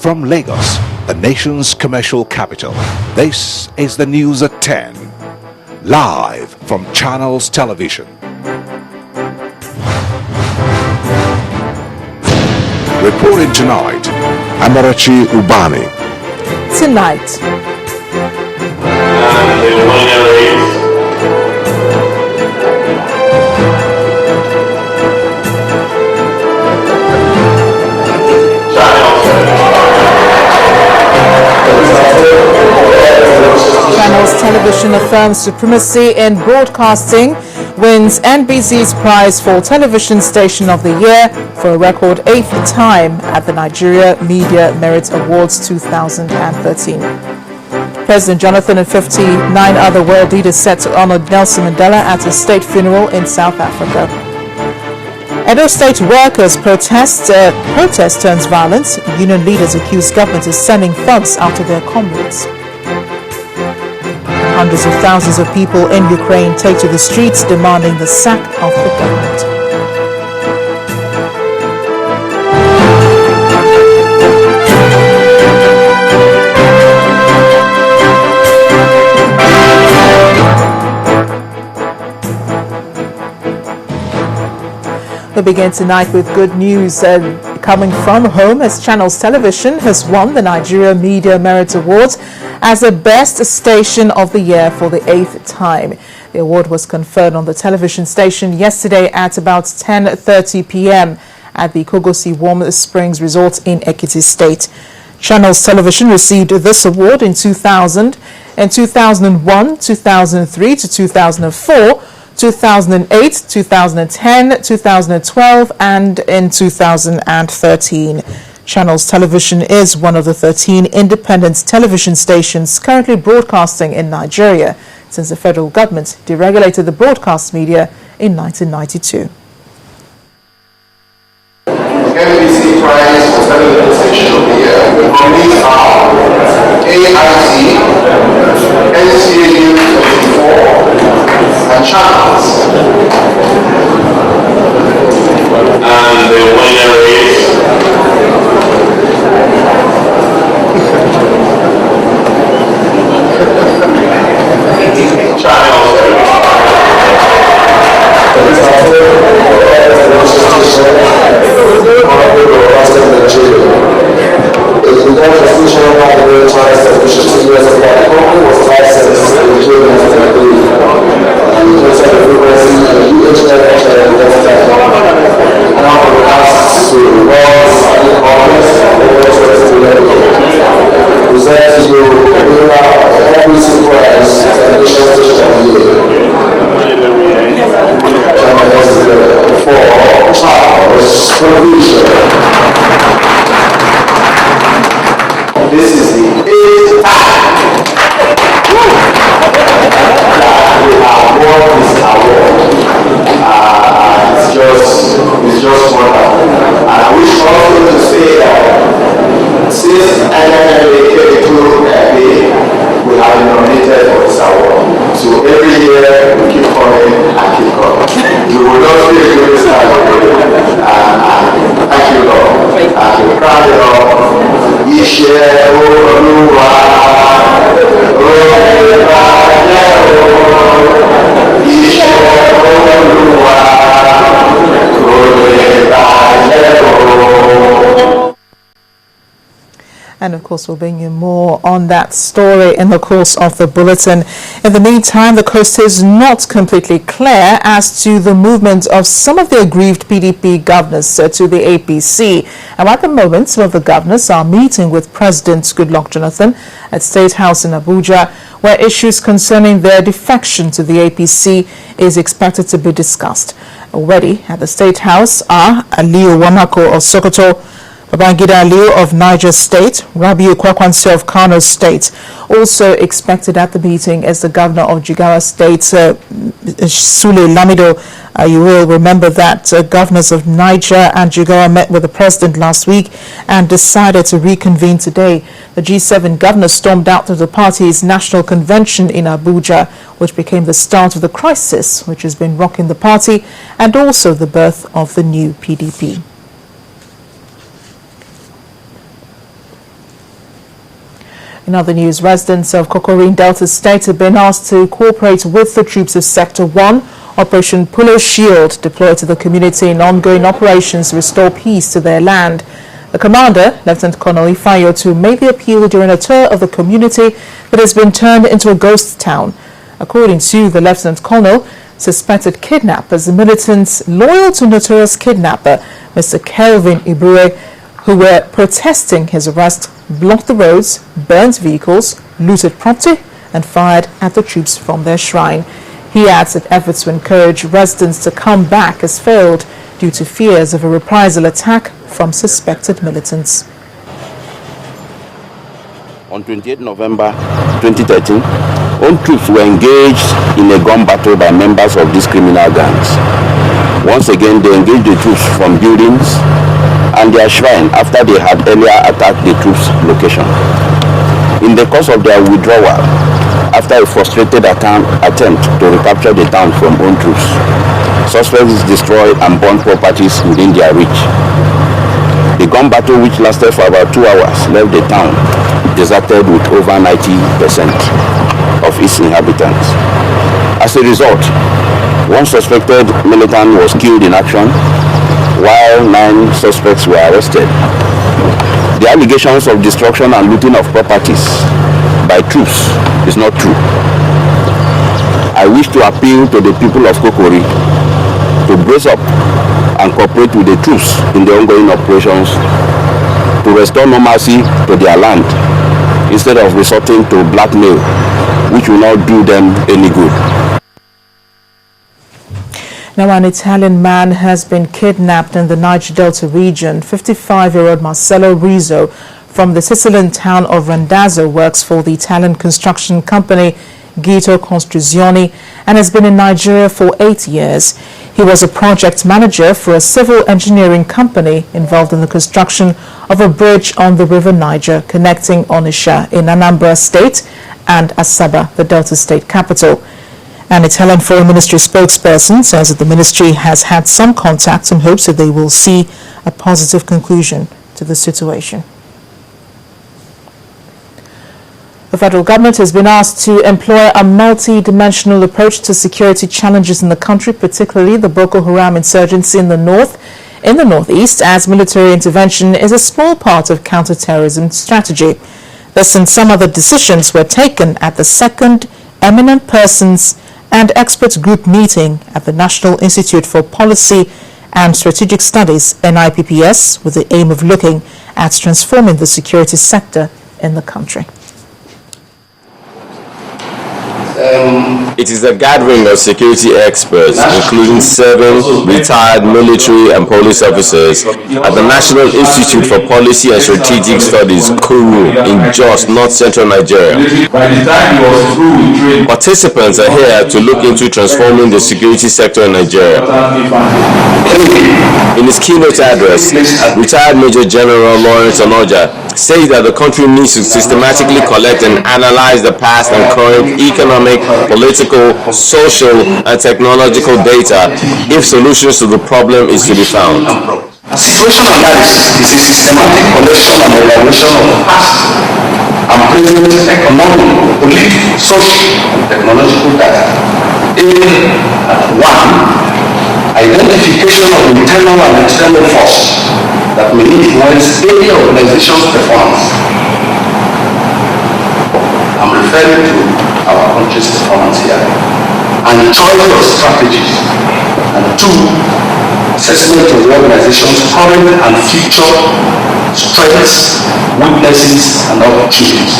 From Lagos, the nation's commercial capital, this is the news at 10. Live from Channels Television. Reporting tonight, Amarachi Ubani. Tonight. And the winner is Channels Television affirms supremacy in broadcasting, wins NBC's prize for Television Station of the Year for a record 8th time at the Nigeria Media Merit Awards 2013. President Jonathan and 59 other world leaders set to honor Nelson Mandela at a state funeral in South Africa. Edo State workers protest turns violent. Union leaders accuse government of sending thugs after their comrades. Hundreds of thousands of people in Ukraine take to the streets demanding the sack of the government. We begin tonight with good news coming from home, as Channels Television has won the Nigeria Media Merit Awards as the best station of the year for the 8th time. The award was conferred on the television station yesterday at about 10:30 p.m. at the Kogosi Warm Springs Resort in Ekiti State. Channels Television received this award in 2000, in 2001, 2003 to 2004, 2008, 2010, 2012 and in 2013. Channels Television is one of the 13 independent television stations currently broadcasting in Nigeria since the federal government deregulated the broadcast media in 1992. NBC Prize for Television Station of the Year. The nominees are AIT, NCAU 24, and Channels. and the winner is This is the 8th time that we have won this award. It's just wonderful. And I wish also to say that since NFLA came to LA, we have been nominated for this award. So every year we keep coming and keep coming. We will not be a good start. Thank you, Lord. And we crown it all. Iṣẹ́ Olúwa, Olúwa jẹ́ o. Iṣẹ́ Olúwa, Olúwa jẹ́ o. And of course, we'll bring you more on that story in the course of the bulletin. In the meantime, the coast is not completely clear as to the movement of some of the aggrieved PDP governors to the APC. And at the moment, some of the governors are meeting with President Goodluck Jonathan at State House in Abuja, where issues concerning their defection to the APC is expected to be discussed. Already at the State House are Aliyu Wamako of Sokoto, Babangida Aliyu of Niger State, Rabiu Kwakwanse of Kano State. Also expected at the meeting is the governor of Jigawa State, Sule Lamido. You will remember that governors of Niger and Jigawa met with the president last week and decided to reconvene today. The G7 governors stormed out of the party's national convention in Abuja, which became the start of the crisis which has been rocking the party and also the birth of the new PDP. In other news, residents of Kokori in Delta State have been asked to cooperate with the troops of Sector 1, Operation Polo Shield, deployed to the community in ongoing operations to restore peace to their land. The commander, Lieutenant Colonel Ifayotu, made the appeal during a tour of the community that has been turned into a ghost town. According to the Lieutenant Colonel, suspected kidnappers, militants loyal to notorious kidnapper Mr. Kelvin Ibue, who were protesting his arrest, blocked the roads, burnt vehicles, looted property and fired at the troops from their shrine. He adds that efforts to encourage residents to come back has failed due to fears of a reprisal attack from suspected militants. On 28 November 2013, own troops were engaged in a gun battle by members of these criminal gangs. Once again, they engaged the troops from buildings and their shrine after they had earlier attacked the troops' location. In the course of their withdrawal, after a frustrated attempt to recapture the town from own troops, suspects destroyed and burned properties within their reach. The gun battle, which lasted for about 2 hours, left the town deserted with over 90% of its inhabitants. As a result, one suspected militant was killed in action, while 9 suspects were arrested. The allegations of destruction and looting of properties by troops is not true. I wish to appeal to the people of Kokori to brace up and cooperate with the troops in the ongoing operations to restore normalcy to their land instead of resorting to blackmail, which will not do them any good. Now, an Italian man has been kidnapped in the Niger Delta region. 55-year-old Marcello Rizzo from the Sicilian town of Randazzo works for the Italian construction company Gito Costruzioni and has been in Nigeria for 8 years. He was a project manager for a civil engineering company involved in the construction of a bridge on the River Niger connecting Onitsha in Anambra State and Asaba, the Delta State capital. An Italian Foreign Ministry spokesperson says that the ministry has had some contacts and hopes that they will see a positive conclusion to the situation. The federal government has been asked to employ a multi-dimensional approach to security challenges in the country, particularly the Boko Haram insurgency in the northeast, as military intervention is a small part of counter-terrorism strategy. This and some other decisions were taken at the second Eminent Persons and Experts Group meeting at the National Institute for Policy and Strategic Studies, NIPPS, with the aim of looking at transforming the security sector in the country. It is a gathering of security experts, including 7 retired military and police officers at the National Institute for Policy and Strategic Studies, KURU, in Jos, north-central Nigeria. Participants are here to look into transforming the security sector in Nigeria. In his keynote address, retired Major General Lawrence Onoja says that the country needs to systematically collect and analyze the past and current economic, political, social, and technological data if solutions to the problem is to be found. Situation analysis is a systematic collection and evaluation of past and present economic, political, social, and technological data. In 1, identification of internal and external forces that may influence any organization's performance. I'm referring to our country's performance here. And choice of strategies. And 2, assessment of the organization's current and future strengths, weaknesses, and opportunities.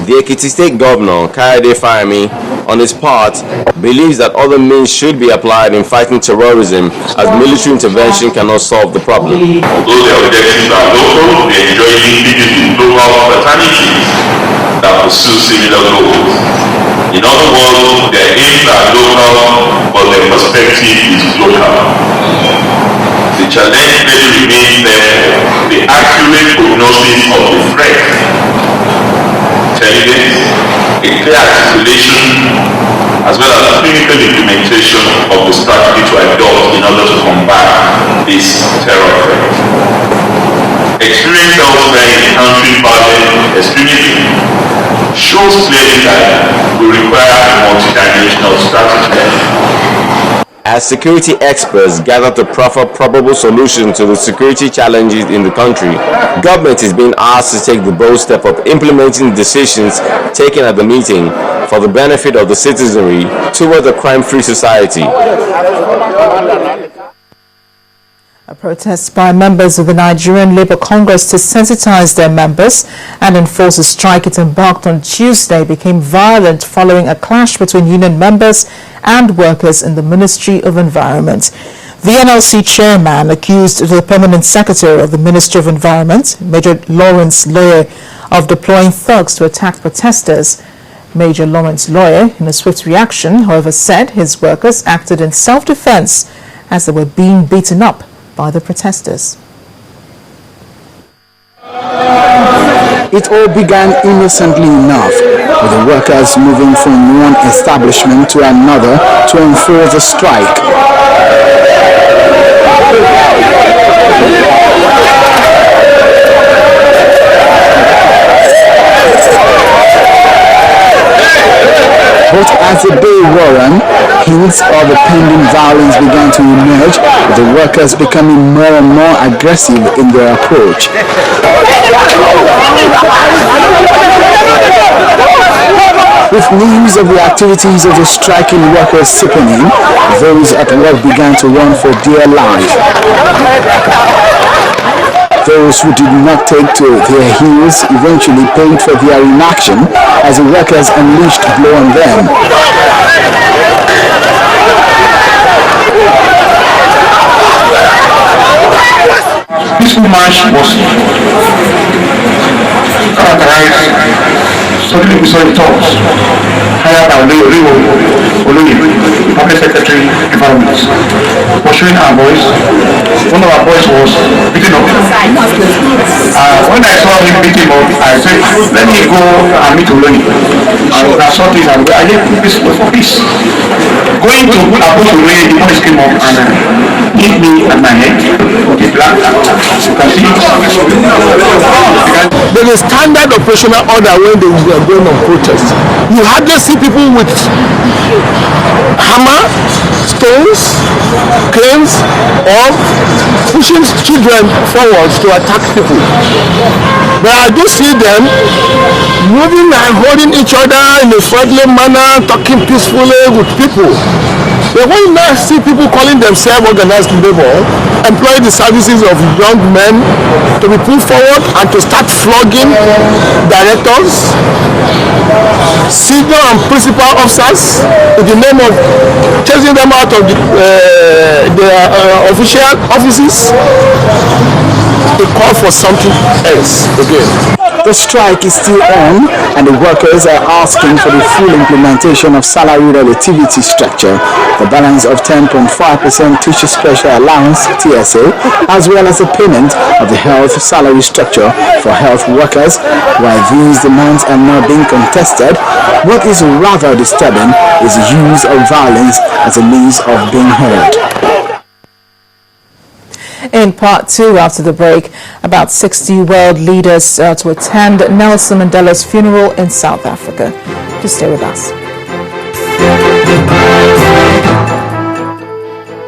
The Ekiti State Governor, Kayode Fayemi, on his part, believes that other means should be applied in fighting terrorism, as military intervention cannot solve the problem. Although their objectives are local, they enjoy linkages with global fraternities that pursue similar goals. In other words, their aims are local, but their perspective is global. The challenge really remains therefore the accurate prognosis of the threat, intelligence, a clear articulation, as well as clinical implementation of the strategy to adopt in order to combat this terror threat. Experience elsewhere in countries battling extremism shows clearly that we require a multi-dimensional strategy. As security experts gather to proffer probable solutions to the security challenges in the country, government is being asked to take the bold step of implementing decisions taken at the meeting for the benefit of the citizenry toward a crime-free society. A protest by members of the Nigerian Labour Congress to sensitize their members and enforce a strike it embarked on Tuesday became violent following a clash between union members and workers in the Ministry of Environment. The NLC chairman accused the permanent secretary of the Ministry of Environment, Major Lawrence Loye, of deploying thugs to attack protesters. Major Lawrence Loye, in a swift reaction, however, said his workers acted in self-defense as they were being beaten up by the protesters. It all began innocently enough, with the workers moving from one establishment to another to enforce a strike. But as the day wore on, hints of the pending violence began to emerge, with the workers becoming more and more aggressive in their approach. With news of the activities of the striking workers sipping in, those at work began to run for dear life. Those who did not take to their heels eventually paid for their inaction as the workers unleashed blow on them. This march was characterized solely with talks hired by Oluyi, Public Secretary, Environment, pursuing our boys. One of our boys was beaten up. When I saw him beat him up, I said, let me go and meet Oluyi. And I saw this and I did this for peace. Going to approach Oluyi, the boys came up and hit me at my head. Okay, black. You can see. There is standard operational order when they were going on protest. You hardly see people with hammer, stones, cranes, or pushing children forward to attack people. But I do see them moving and holding each other in a friendly manner, talking peacefully with people. But when you now see people calling themselves organized labor, employ the services of young men to be put forward and to start flogging directors, senior and principal officers in the name of chasing them out of their official offices, they call for something else again. The strike is still on, and the workers are asking for the full implementation of salary relativity structure, the balance of 10.5% teacher special allowance (TSA), as well as the payment of the health salary structure for health workers. While these demands are not being contested, what is rather disturbing is the use of violence as a means of being heard. In part two, after the break, about 60 world leaders to attend Nelson Mandela's funeral in South Africa. Just stay with us.